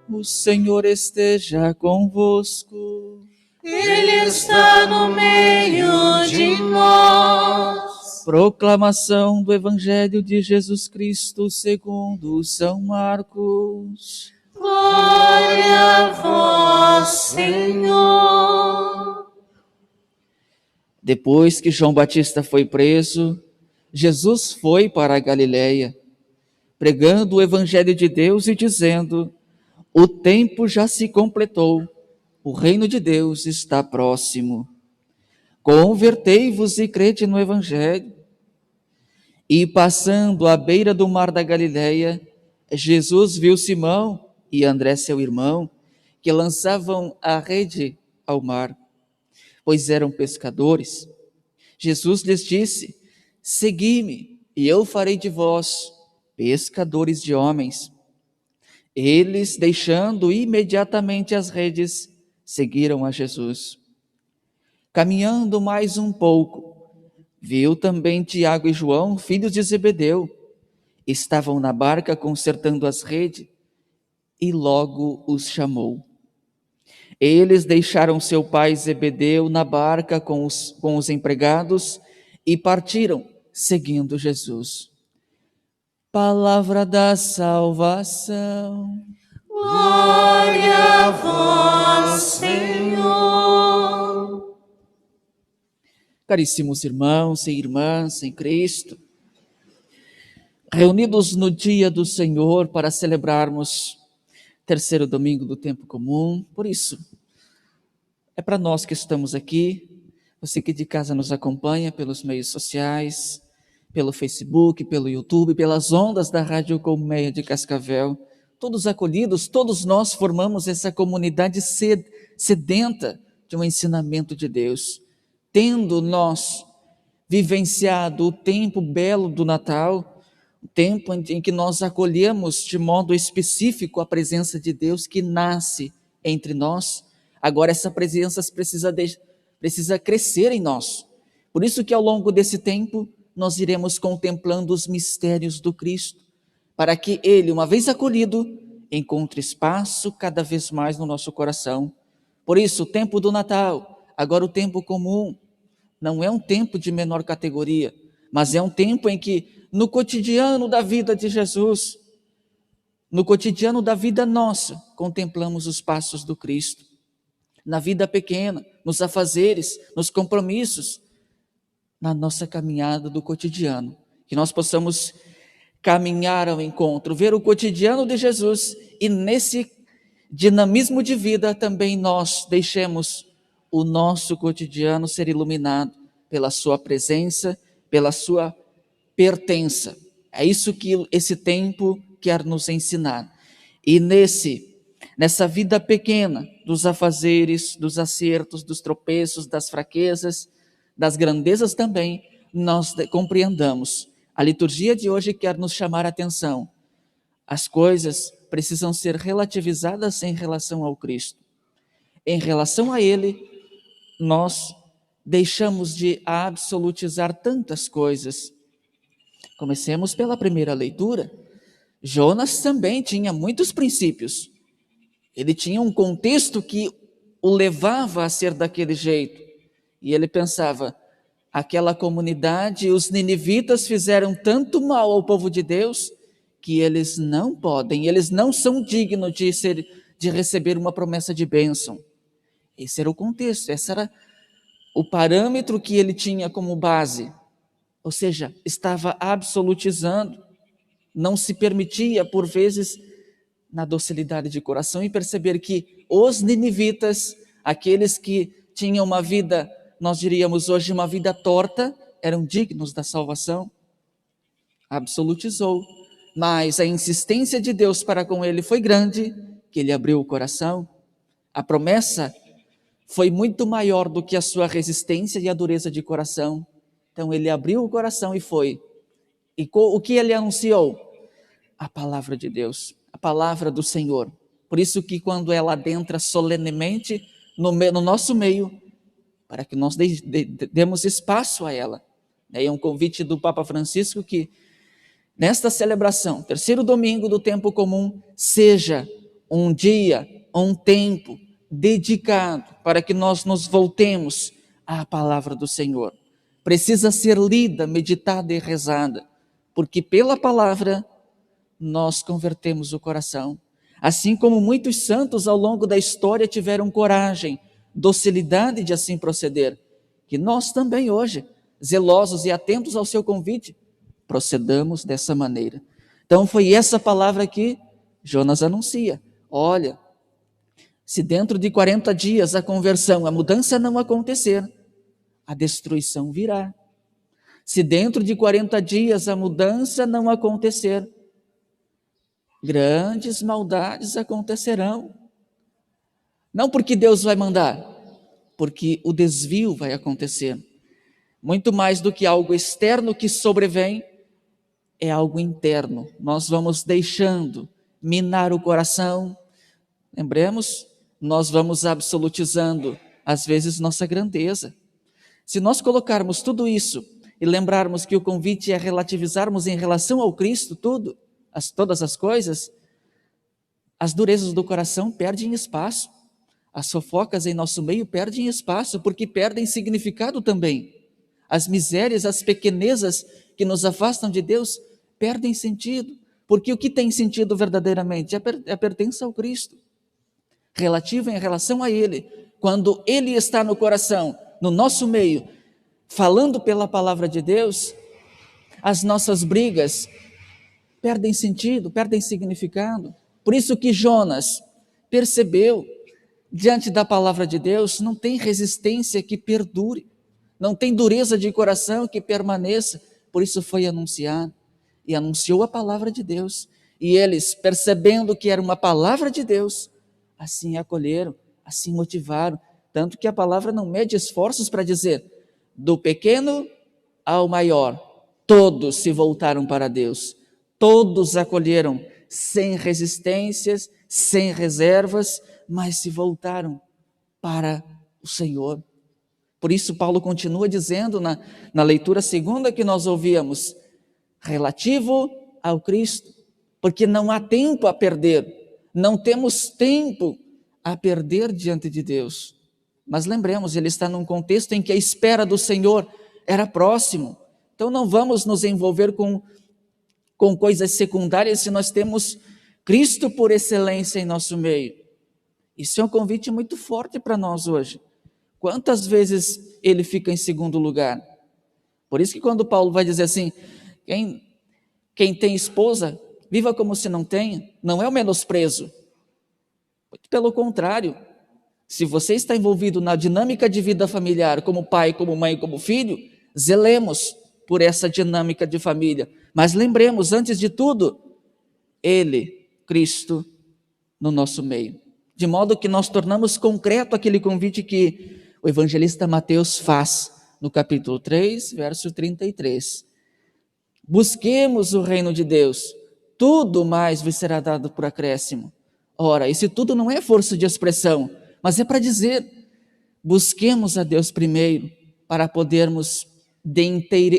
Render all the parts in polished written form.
O Senhor esteja convosco. Ele está no meio de nós. Proclamação do Evangelho de Jesus Cristo segundo São Marcos. Glória a vós, Senhor. Depois que João Batista foi preso, Jesus foi para a Galiléia, pregando o Evangelho de Deus e dizendo: o tempo já se completou, o reino de Deus está próximo. Convertei-vos e crede no Evangelho. E passando à beira do mar da Galiléia, Jesus viu Simão e André, seu irmão, que lançavam a rede ao mar, pois eram pescadores. Jesus lhes disse: segui-me, e eu farei de vós pescadores de homens. Eles, deixando imediatamente as redes, seguiram a Jesus. Caminhando mais um pouco, viu também Tiago e João, filhos de Zebedeu. Estavam na barca consertando as redes, e logo os chamou. Eles deixaram seu pai Zebedeu na barca com os empregados e partiram, seguindo Jesus. Palavra da salvação. Glória a vós, Senhor. Caríssimos irmãos e irmãs em Cristo, reunidos no dia do Senhor para celebrarmos o terceiro domingo do tempo comum, por isso, é para nós que estamos aqui, você que de casa nos acompanha pelos meios sociais, pelo Facebook, pelo YouTube, pelas ondas da Rádio Colmeia de Cascavel, todos acolhidos, todos nós formamos essa comunidade sedenta de um ensinamento de Deus. Tendo nós vivenciado o tempo belo do Natal, o tempo em que nós acolhemos de modo específico a presença de Deus que nasce entre nós, agora essa presença precisa crescer em nós. Por isso que ao longo desse tempo nós iremos contemplando os mistérios do Cristo, para que Ele, uma vez acolhido, encontre espaço cada vez mais no nosso coração. Por isso, o tempo do Natal, agora o tempo comum, não é um tempo de menor categoria, mas é um tempo em que, no cotidiano da vida de Jesus, no cotidiano da vida nossa, contemplamos os passos do Cristo. Na vida pequena, nos afazeres, nos compromissos, na nossa caminhada do cotidiano, que nós possamos caminhar ao encontro, ver o cotidiano de Jesus e nesse dinamismo de vida também nós deixemos o nosso cotidiano ser iluminado pela sua presença, pela sua pertença. É isso que esse tempo quer nos ensinar. E nessa vida pequena, dos afazeres, dos acertos, dos tropeços, das fraquezas, das grandezas também, nós compreendamos. A liturgia de hoje quer nos chamar a atenção. As coisas precisam ser relativizadas em relação ao Cristo. Em relação a Ele, nós deixamos de absolutizar tantas coisas. Comecemos pela primeira leitura. Jonas também tinha muitos princípios. Ele tinha um contexto que o levava a ser daquele jeito. E ele pensava, aquela comunidade, os ninivitas fizeram tanto mal ao povo de Deus, que eles não podem, eles não são dignos de receber uma promessa de bênção. Esse era o contexto, esse era o parâmetro que ele tinha como base. Ou seja, estava absolutizando, não se permitia, por vezes, na docilidade de coração, e perceber que os ninivitas, aqueles que tinham uma vida, nós diríamos hoje, uma vida torta, eram dignos da salvação. Absolutizou, mas a insistência de Deus para com ele foi grande, que ele abriu o coração. A promessa foi muito maior do que a sua resistência e a dureza de coração. Então ele abriu o coração e foi. E o que ele anunciou? A palavra de Deus, a palavra do Senhor. Por isso que quando ela adentra solenemente no nosso meio, para que nós demos espaço a ela. É um convite do Papa Francisco que, nesta celebração, terceiro domingo do tempo comum, seja um dia, um tempo dedicado para que nós nos voltemos à palavra do Senhor. Precisa ser lida, meditada e rezada, porque pela palavra nós convertemos o coração. Assim como muitos santos ao longo da história tiveram coragem, docilidade de assim proceder, que nós também hoje, zelosos e atentos ao seu convite, procedamos dessa maneira. Então foi essa palavra que Jonas anuncia. Olha, se dentro de 40 dias a conversão, a mudança não acontecer, a destruição virá. Se dentro de 40 dias a mudança não acontecer, grandes maldades acontecerão. Não porque Deus vai mandar, porque o desvio vai acontecer. Muito mais do que algo externo que sobrevém, é algo interno. Nós vamos deixando minar o coração. Lembremos, nós vamos absolutizando, às vezes, nossa grandeza. Se nós colocarmos tudo isso e lembrarmos que o convite é relativizarmos em relação ao Cristo todas as coisas, as durezas do coração perdem espaço. As fofocas em nosso meio perdem espaço, porque perdem significado também. As misérias, as pequenezas que nos afastam de Deus perdem sentido, porque o que tem sentido verdadeiramente é a pertença ao Cristo, relativa em relação a Ele. Quando Ele está no coração, no nosso meio, falando pela palavra de Deus, as nossas brigas perdem sentido, perdem significado. Por isso que Jonas percebeu, diante da palavra de Deus, não tem resistência que perdure, não tem dureza de coração que permaneça. Por isso foi anunciado, e anunciou a palavra de Deus. E eles, percebendo que era uma palavra de Deus, assim acolheram, assim motivaram. Tanto que a palavra não mede esforços para dizer, do pequeno ao maior, todos se voltaram para Deus. Todos acolheram, sem resistências, sem reservas, mas se voltaram para o Senhor. Por isso Paulo continua dizendo na leitura segunda que nós ouvíamos, relativo ao Cristo, porque não há tempo a perder, não temos tempo a perder diante de Deus. Mas lembremos, ele está num contexto em que a espera do Senhor era próximo, então não vamos nos envolver com coisas secundárias se nós temos Cristo por excelência em nosso meio. Isso é um convite muito forte para nós hoje. Quantas vezes ele fica em segundo lugar? Por isso que quando Paulo vai dizer assim, quem tem esposa, viva como se não tenha, não é o menosprezo. Pelo contrário, se você está envolvido na dinâmica de vida familiar, como pai, como mãe, como filho, zelemos por essa dinâmica de família. Mas lembremos, antes de tudo, Ele, Cristo, no nosso meio. De modo que nós tornamos concreto aquele convite que o evangelista Mateus faz no capítulo 3, verso 33. Busquemos o reino de Deus, tudo mais vos será dado por acréscimo. Ora, esse tudo não é força de expressão, mas é para dizer, busquemos a Deus primeiro, para podermos,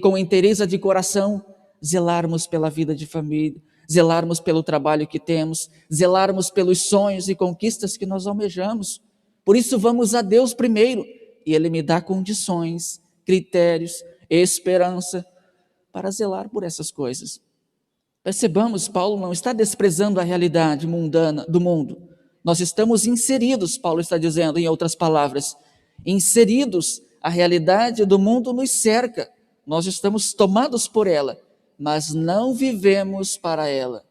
com inteireza de coração, zelarmos pela vida de família, zelarmos pelo trabalho que temos, zelarmos pelos sonhos e conquistas que nós almejamos. Por isso vamos a Deus primeiro, e Ele me dá condições, critérios, esperança, para zelar por essas coisas. Percebamos, Paulo não está desprezando a realidade mundana do mundo. Nós estamos inseridos, Paulo está dizendo, em outras palavras, inseridos, a realidade do mundo nos cerca, nós estamos tomados por ela, mas não vivemos para ela.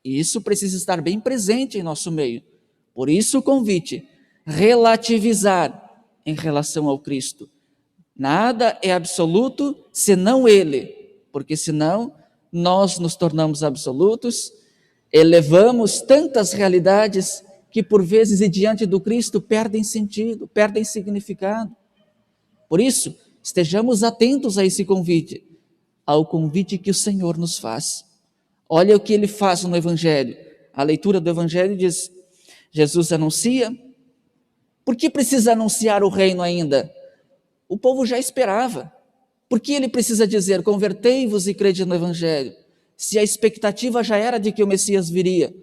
E isso precisa estar bem presente em nosso meio. Por isso o convite, relativizar em relação ao Cristo. Nada é absoluto senão Ele, porque senão nós nos tornamos absolutos, elevamos tantas realidades que por vezes e diante do Cristo perdem sentido, perdem significado. Por isso, estejamos atentos a esse convite, ao convite que o Senhor nos faz. Olha o que Ele faz no Evangelho. A leitura do Evangelho diz, Jesus anuncia. Por que precisa anunciar o reino ainda? O povo já esperava. Por que Ele precisa dizer, convertei-vos e crede no Evangelho? Se a expectativa já era de que o Messias viria.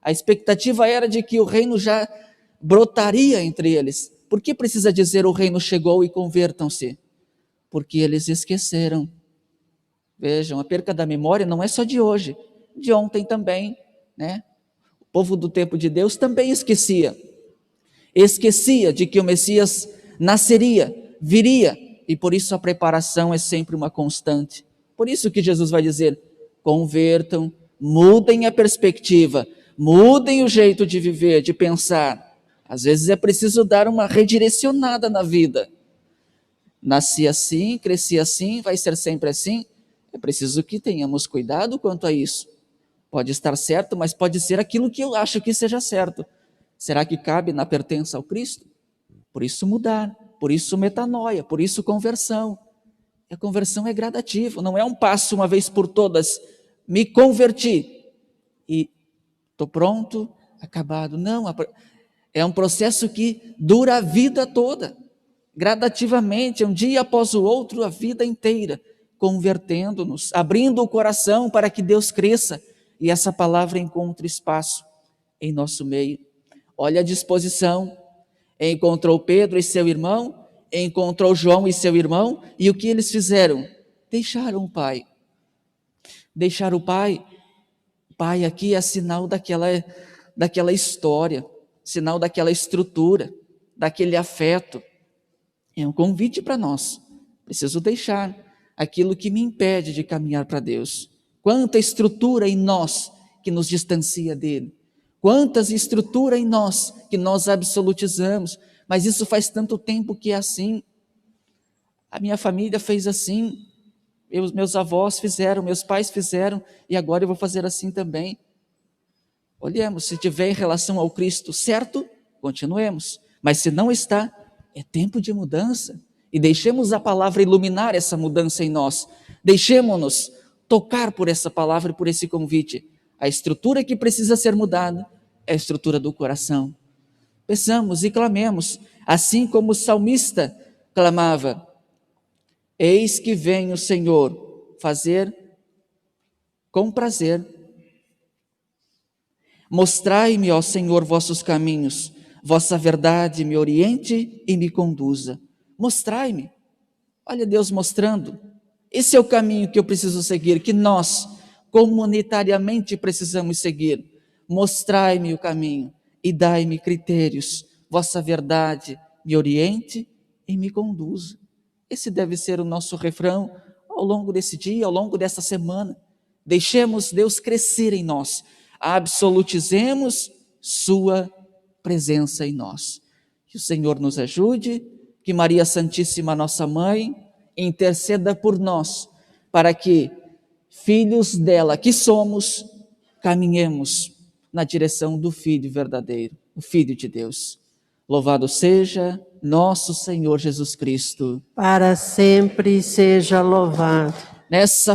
A expectativa era de que o reino já brotaria entre eles. Por que precisa dizer o reino chegou e convertam-se? Porque eles esqueceram. Vejam, a perca da memória não é só de hoje, de ontem também, né? O povo do tempo de Deus também esquecia. Esquecia de que o Messias nasceria, viria, e por isso a preparação é sempre uma constante. Por isso que Jesus vai dizer: convertam, mudem a perspectiva, mudem o jeito de viver, de pensar. Às vezes é preciso dar uma redirecionada na vida. Nasci assim, cresci assim, vai ser sempre assim. É preciso que tenhamos cuidado quanto a isso. Pode estar certo, mas pode ser aquilo que eu acho que seja certo. Será que cabe na pertença ao Cristo? Por isso mudar, por isso metanoia, por isso conversão. E a conversão é gradativa, não é um passo uma vez por todas. Me converti e estou pronto, acabado. Não, é um processo que dura a vida toda. Gradativamente, um dia após o outro, a vida inteira, convertendo-nos, abrindo o coração para que Deus cresça e essa palavra encontre espaço em nosso meio. Olha a disposição. Encontrou Pedro e seu irmão, encontrou João e seu irmão, e o que eles fizeram? Deixaram o pai. Deixaram o pai. O pai aqui é sinal daquela história, sinal daquela estrutura, daquele afeto. É um convite para nós. Preciso deixar aquilo que me impede de caminhar para Deus. Quanta estrutura em nós que nos distancia dele. Quantas estruturas em nós que nós absolutizamos. Mas isso faz tanto tempo que é assim. A minha família fez assim. Meus avós fizeram, meus pais fizeram. E agora eu vou fazer assim também. Olhemos, se tiver em relação ao Cristo certo, continuemos. Mas se não está, é tempo de mudança. E deixemos a palavra iluminar essa mudança em nós. Deixemos-nos tocar por essa palavra e por esse convite. A estrutura que precisa ser mudada é a estrutura do coração. Peçamos e clamemos, assim como o salmista clamava: eis que vem o Senhor fazer com prazer. Mostrai-me, ó Senhor, vossos caminhos, vossa verdade me oriente e me conduza. Mostrai-me. Olha Deus mostrando. Esse é o caminho que eu preciso seguir, que nós, comunitariamente, precisamos seguir. Mostrai-me o caminho e dai-me critérios. Vossa verdade me oriente e me conduza. Esse deve ser o nosso refrão ao longo desse dia, ao longo dessa semana. Deixemos Deus crescer em nós. Absolutizemos sua presença em nós. Que o Senhor nos ajude, que Maria Santíssima, nossa mãe, interceda por nós, para que, filhos dela que somos, caminhemos na direção do Filho verdadeiro, o Filho de Deus. Louvado seja nosso Senhor Jesus Cristo. Para sempre seja louvado. Nessa